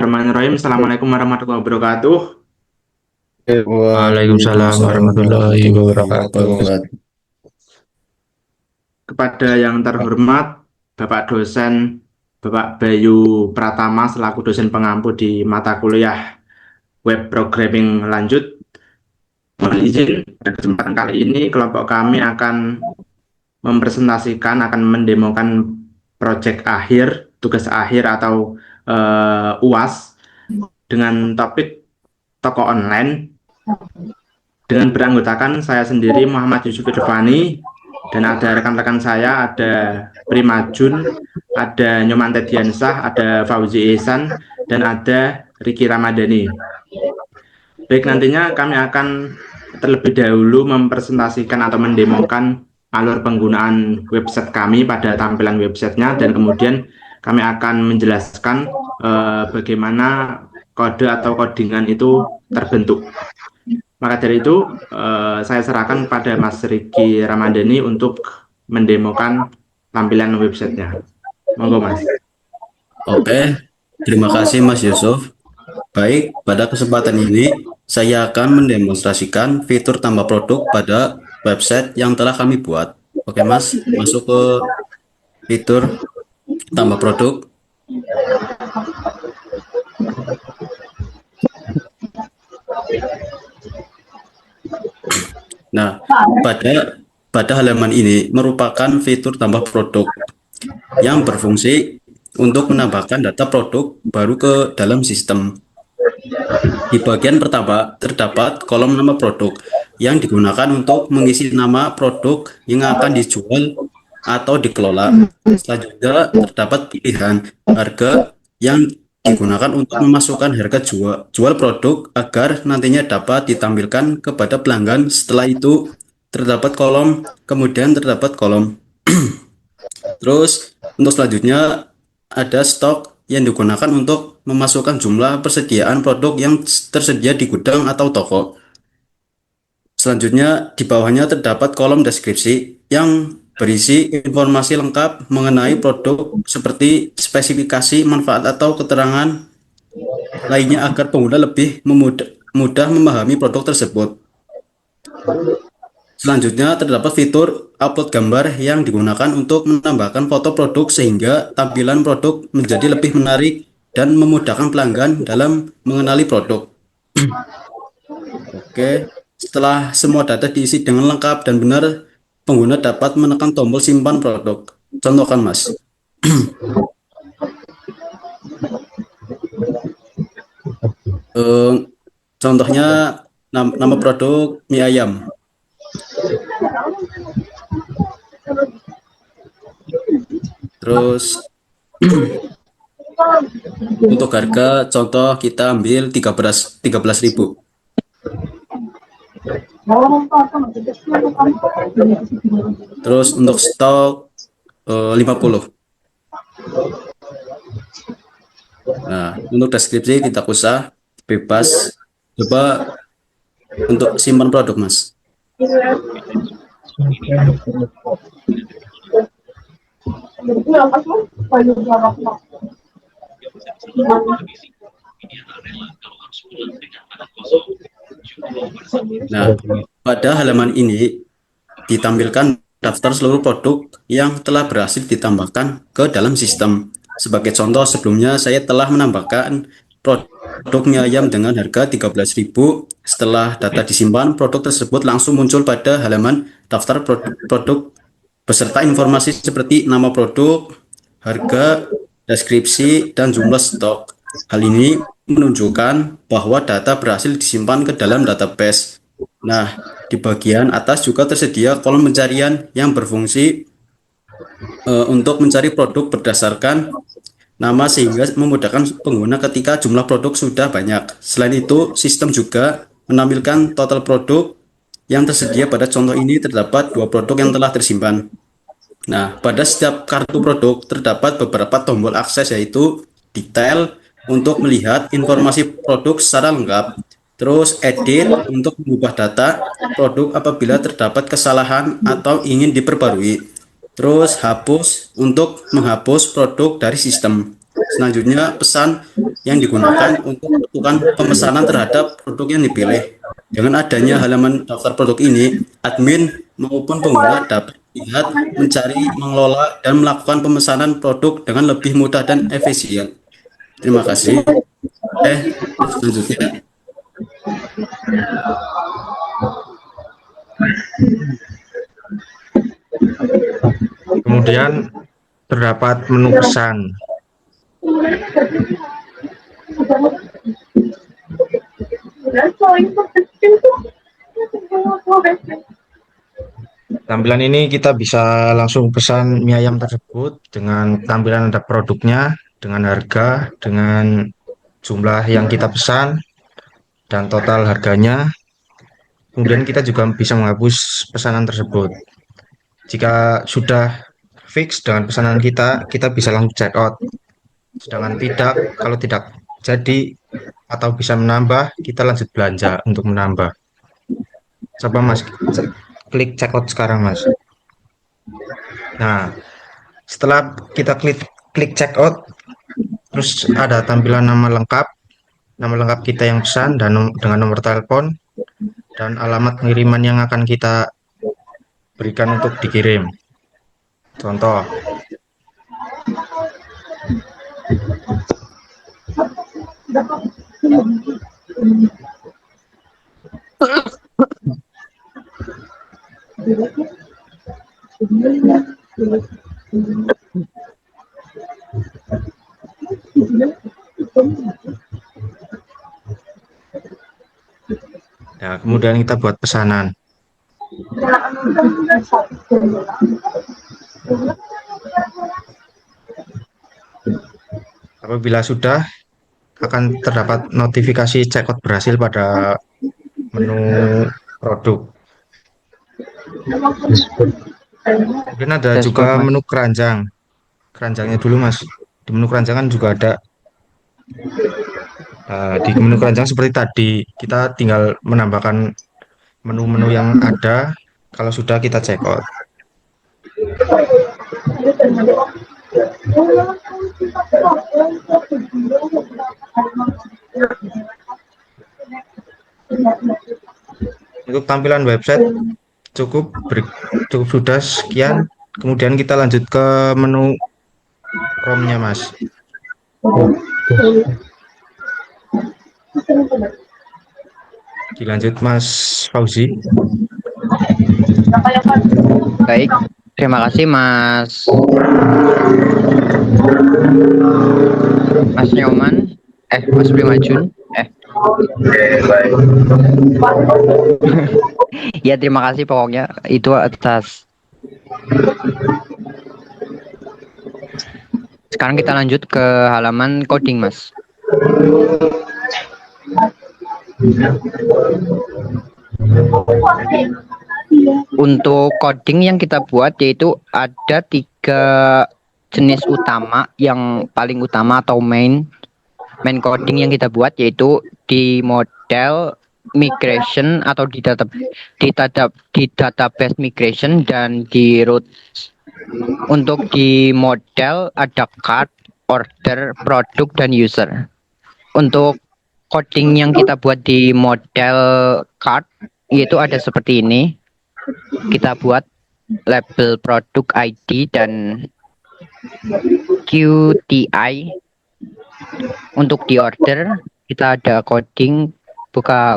Bismillahirrahmanirrahim. Assalamualaikum warahmatullahi wabarakatuh. Waalaikumsalam Waalaikumsalam warahmatullahi warahmatullahi wabarakatuh. wabarakatuh. Kepada yang terhormat, Bapak dosen, Bapak Bayu Pratama selaku dosen pengampu di mata kuliah Web Programming Lanjut. Mohon izin, pada kesempatan kali ini kelompok kami akan akan mendemokan proyek akhir, tugas akhir atau UAS dengan topik toko online dengan beranggotakan saya sendiri Muhammad Yusuf Irfani dan ada rekan-rekan saya, ada Prima Jun, ada Nyoman Tediansah, ada Fauzi Ihsan, dan ada Riki Ramadhani. Baik, nantinya kami akan terlebih dahulu mempresentasikan atau mendemokan alur penggunaan website kami pada tampilan websitenya, dan kemudian kami akan menjelaskan bagaimana kode atau codingan itu terbentuk. Maka dari itu, saya serahkan pada Mas Riki Ramadhani untuk mendemokan tampilan websitenya. Monggo, Mas. Oke, terima kasih Mas Yusuf. Baik, pada kesempatan ini saya akan mendemonstrasikan fitur tambah produk pada website yang telah kami buat. Oke Mas, masuk ke fitur tambah produk. Nah, pada halaman ini merupakan fitur tambah produk yang berfungsi untuk menambahkan data produk baru ke dalam sistem. Di bagian pertama terdapat kolom nama produk yang digunakan untuk mengisi nama produk yang akan dijual atau dikelola. Selanjutnya terdapat pilihan harga yang digunakan untuk memasukkan harga jual produk agar nantinya dapat ditampilkan kepada pelanggan. Setelah itu kemudian terdapat kolom. Terus untuk selanjutnya ada stok yang digunakan untuk memasukkan jumlah persediaan produk yang tersedia di gudang atau toko. Selanjutnya di bawahnya terdapat kolom deskripsi yang berisi informasi lengkap mengenai produk seperti spesifikasi, manfaat atau keterangan lainnya agar pengguna lebih mudah memahami produk tersebut. Selanjutnya terdapat fitur upload gambar yang digunakan untuk menambahkan foto produk sehingga tampilan produk menjadi lebih menarik dan memudahkan pelanggan dalam mengenali produk. Oke, setelah semua data diisi dengan lengkap dan benar, pengguna dapat menekan tombol simpan produk. Contohkan Mas. Contohnya nama produk mie ayam. Terus untuk harga contoh kita ambil 13.000. Terus untuk stok 50. Nah, untuk deskripsi kita usah bebas. Coba untuk simpan produk Mas. Nah, pada halaman ini ditampilkan daftar seluruh produk yang telah berhasil ditambahkan ke dalam sistem. Sebagai contoh, sebelumnya saya telah menambahkan produk mie ayam dengan harga 13.000. Setelah data disimpan, produk tersebut langsung muncul pada halaman daftar produk beserta informasi seperti nama produk, harga, deskripsi, dan jumlah stok. Hal ini menunjukkan bahwa data berhasil disimpan ke dalam database. Nah, di bagian atas juga tersedia kolom pencarian yang berfungsi untuk mencari produk berdasarkan nama sehingga memudahkan pengguna ketika jumlah produk sudah banyak. Selain itu, sistem juga menampilkan total produk yang tersedia. Pada contoh ini terdapat 2 produk yang telah tersimpan. Nah, pada setiap kartu produk terdapat beberapa tombol akses yaitu detail untuk melihat informasi produk secara lengkap. Terus edit untuk mengubah data produk apabila terdapat kesalahan atau ingin diperbarui. Terus hapus untuk menghapus produk dari sistem. Selanjutnya, pesan yang digunakan untuk melakukan pemesanan terhadap produk yang dipilih. Dengan adanya halaman daftar produk ini, admin maupun pengguna dapat melihat, mencari, mengelola, dan melakukan pemesanan produk dengan lebih mudah dan efisien. Terima kasih. Selanjutnya, Kemudian terdapat menu pesan. Tampilan ini kita bisa langsung pesan mie ayam tersebut dengan tampilan ada produknya, dengan harga, dengan jumlah yang kita pesan, dan total harganya. Kemudian kita juga bisa menghapus pesanan tersebut. Jika sudah fix dengan pesanan kita, kita bisa langsung check out. Sedangkan kalau tidak jadi atau bisa menambah, kita lanjut belanja untuk menambah. Coba Mas, klik check out sekarang Mas. Nah, setelah kita klik check out, terus ada tampilan nama lengkap kita yang pesan dan dengan nomor telepon dan alamat pengiriman yang akan kita berikan untuk dikirim. Contoh, nah kemudian kita buat pesanan. Apabila sudah, akan terdapat notifikasi checkout berhasil pada menu produk. Kemudian ada juga menu keranjang. Keranjangnya dulu Mas. Di menu keranjang kan juga ada. Di menu keranjang seperti tadi, kita tinggal menambahkan menu-menu yang ada. Kalau sudah kita checkout. Untuk tampilan website cukup sudah sekian. Kemudian kita lanjut ke menu ROM-nya Mas. Dilanjut Mas Fauzi. Baik, terima kasih Mas Nyoman, Mas Primajun. Baik. Ya, terima kasih pokoknya itu atas. Sekarang kita lanjut ke halaman coding, Mas. Untuk coding yang kita buat yaitu ada 3 jenis utama. Yang paling utama atau main coding yang kita buat yaitu di model migration atau di database migration dan di root. Untuk di model ada card, order, produk, dan user. Untuk coding yang kita buat di model card yaitu ada seperti ini. Kita buat label produk ID dan QTI. Untuk di order kita ada coding buka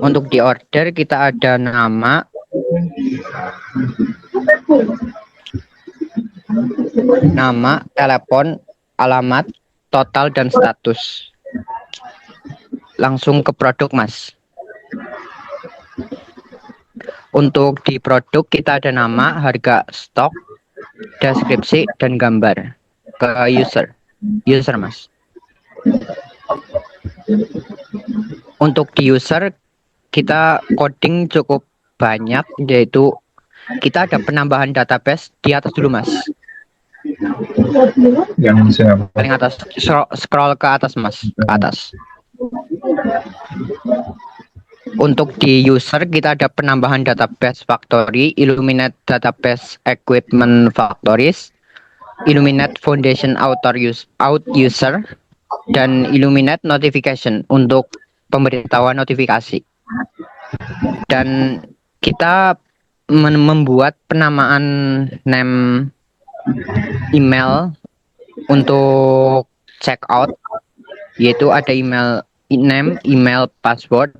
untuk di order kita ada nama, telepon, alamat, total, dan status. Langsung ke produk Mas. Untuk di produk kita ada nama, harga, stok, deskripsi, dan gambar. Ke user Mas. Untuk di user kita coding cukup banyak, yaitu kita ada penambahan database di atas dulu Mas. Paling atas, scroll ke atas Mas, ke atas. Untuk di user kita ada penambahan database factory, Illuminate database equipment factories, Illuminate foundation out user, dan Illuminate notification untuk pemberitahuan notifikasi. Dan kita membuat penamaan name email untuk checkout, yaitu ada email name, email, password,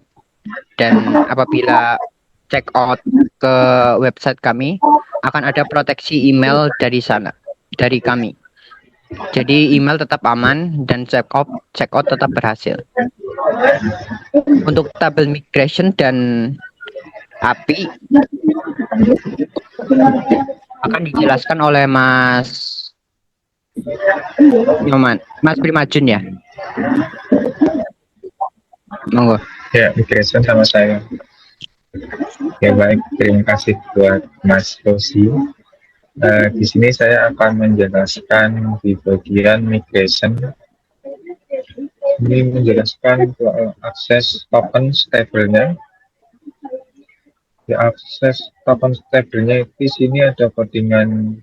dan apabila checkout ke website kami akan ada proteksi email dari sana, dari kami. Jadi email tetap aman dan checkout tetap berhasil. Untuk tabel migration dan API akan dijelaskan oleh Mas Nyoman, Mas Primajun ya. Monggo. Ya, migration sama saya. Ya baik, terima kasih buat Mas Rosi. Di sini saya akan menjelaskan di bagian migration. Ini menjelaskan akses token stable-nya. Di akses token stable-nya di sini ada codingan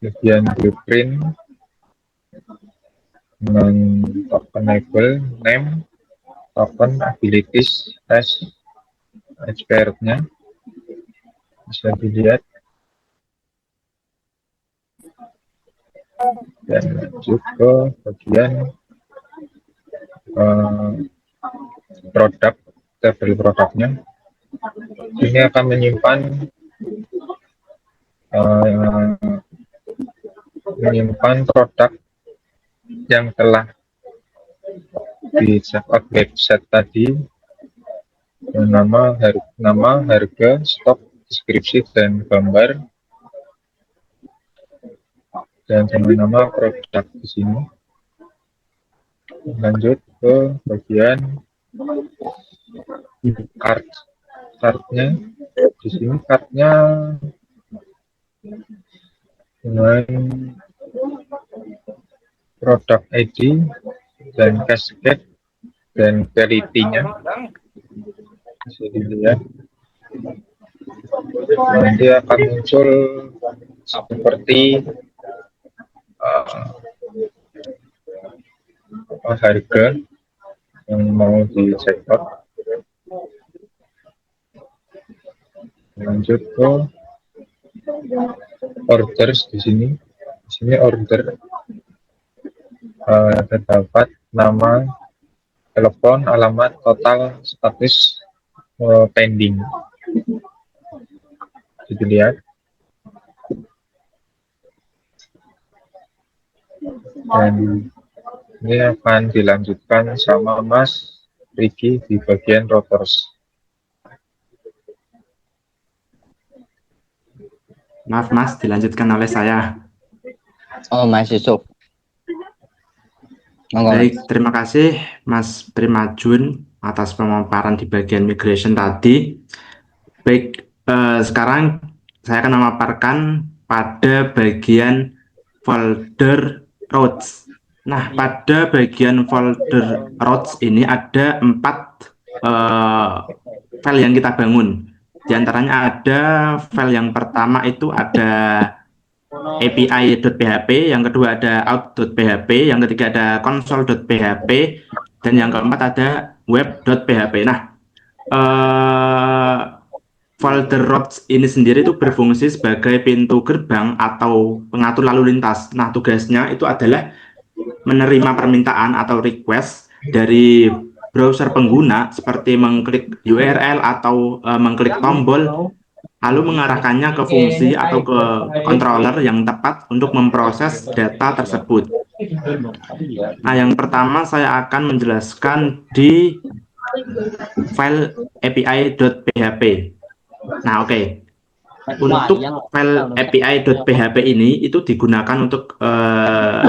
bagian blueprint dengan token label, name, token, abilities, test, expired-nya bisa dilihat. Dan lanjut ke bagian produk, tabel produknya. Ini akan menyimpan produk yang telah di checkout website tadi, nama, harga, stok, deskripsi, dan gambar, dan nama produk di sini. Lanjut ke bagian card-nya. Di sini card-nya dengan produk ID dan cascade dan quality-nya bisa dilihat. Nanti akan muncul seperti harga yang mau di check out. Lanjut ke orders di sini. Di sini order terdapat nama, telepon, alamat, total, status, pending. Bisa lihat. Dan ini akan dilanjutkan sama Mas Riki di bagian routers. Maaf Mas, dilanjutkan oleh saya. Oh, Mas Yusuf. Baik, terima kasih Mas Primajun atas pemaparan di bagian migration tadi. Baik, sekarang saya akan memaparkan pada bagian folder routes. Nah, pada bagian folder routes ini ada 4 file yang kita bangun. Di antaranya ada file yang pertama itu ada API.php, yang kedua ada out.php, yang ketiga ada console.php, dan yang keempat ada web.php. Nah, folder routes ini sendiri itu berfungsi sebagai pintu gerbang atau pengatur lalu lintas. Nah, tugasnya itu adalah menerima permintaan atau request dari browser pengguna seperti mengklik URL atau mengklik tombol, lalu mengarahkannya ke fungsi atau ke controller yang tepat untuk memproses data tersebut. Nah, yang pertama saya akan menjelaskan di file api.php. Nah, oke. Untuk file api.php ini itu digunakan untuk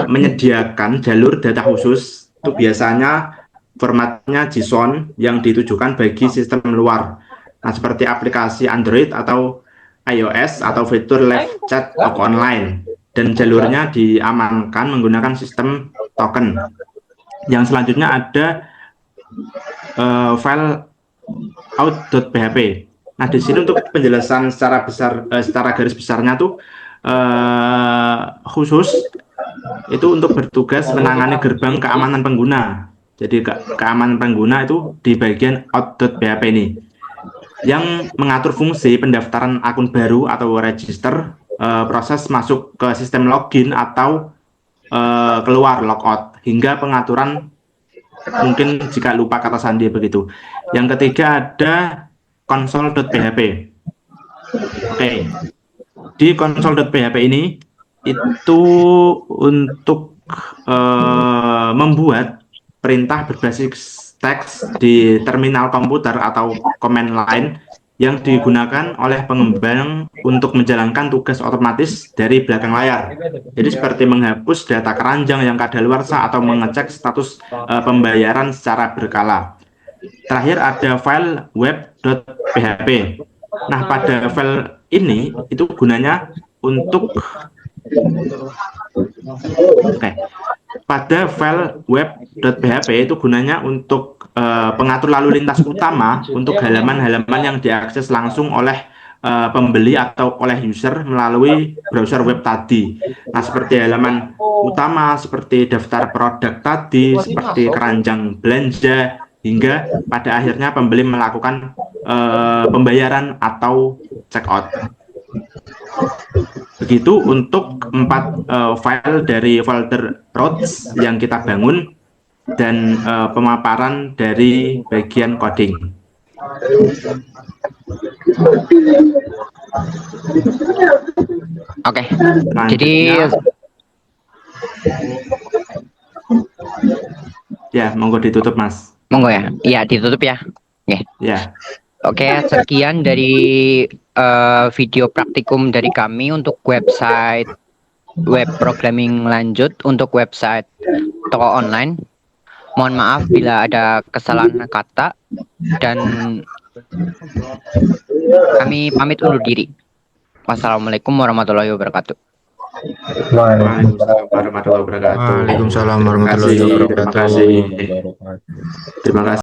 menyediakan jalur data khusus. Itu biasanya formatnya JSON yang ditujukan bagi sistem luar. Nah, seperti aplikasi Android atau iOS atau fitur live chat atau online. Dan jalurnya diamankan menggunakan sistem token. Yang selanjutnya ada file out.php. Nah, di sini untuk penjelasan secara garis besarnya tuh khusus itu untuk bertugas menangani gerbang keamanan pengguna. Jadi keamanan pengguna itu di bagian out.php ini yang mengatur fungsi pendaftaran akun baru atau register, proses masuk ke sistem login atau keluar logout, hingga pengaturan mungkin jika lupa kata sandi begitu. Yang ketiga ada console.php. Oke. Di console.php ini itu untuk membuat perintah berbasis teks di terminal komputer atau command line yang digunakan oleh pengembang untuk menjalankan tugas otomatis dari belakang layar. Jadi seperti menghapus data keranjang yang kadaluarsa atau mengecek status pembayaran secara berkala. Terakhir ada file web.php. Nah, pada file ini itu gunanya untuk pada file web.php itu gunanya untuk pengatur lalu lintas utama untuk halaman-halaman yang diakses langsung oleh pembeli atau oleh user melalui browser web tadi. Nah, seperti halaman utama, seperti daftar produk tadi, seperti keranjang belanja, hingga pada akhirnya pembeli melakukan pembayaran atau check out. Begitu untuk 4 file dari folder routes yang kita bangun dan pemaparan dari bagian coding. Oke. Jadi ya, monggo ditutup, Mas. monggo ya. Iya, ditutup ya. Ya. Oke, sekian dari video praktikum dari kami untuk website web programming lanjut untuk website toko online. Mohon maaf bila ada kesalahan kata dan kami pamit undur diri. Wassalamualaikum warahmatullahi wabarakatuh. Waalaikumsalam warahmatullahi wabarakatuh. Waalaikumsalam warahmatullahi Terima kasih. wabarakatuh. Terima kasih.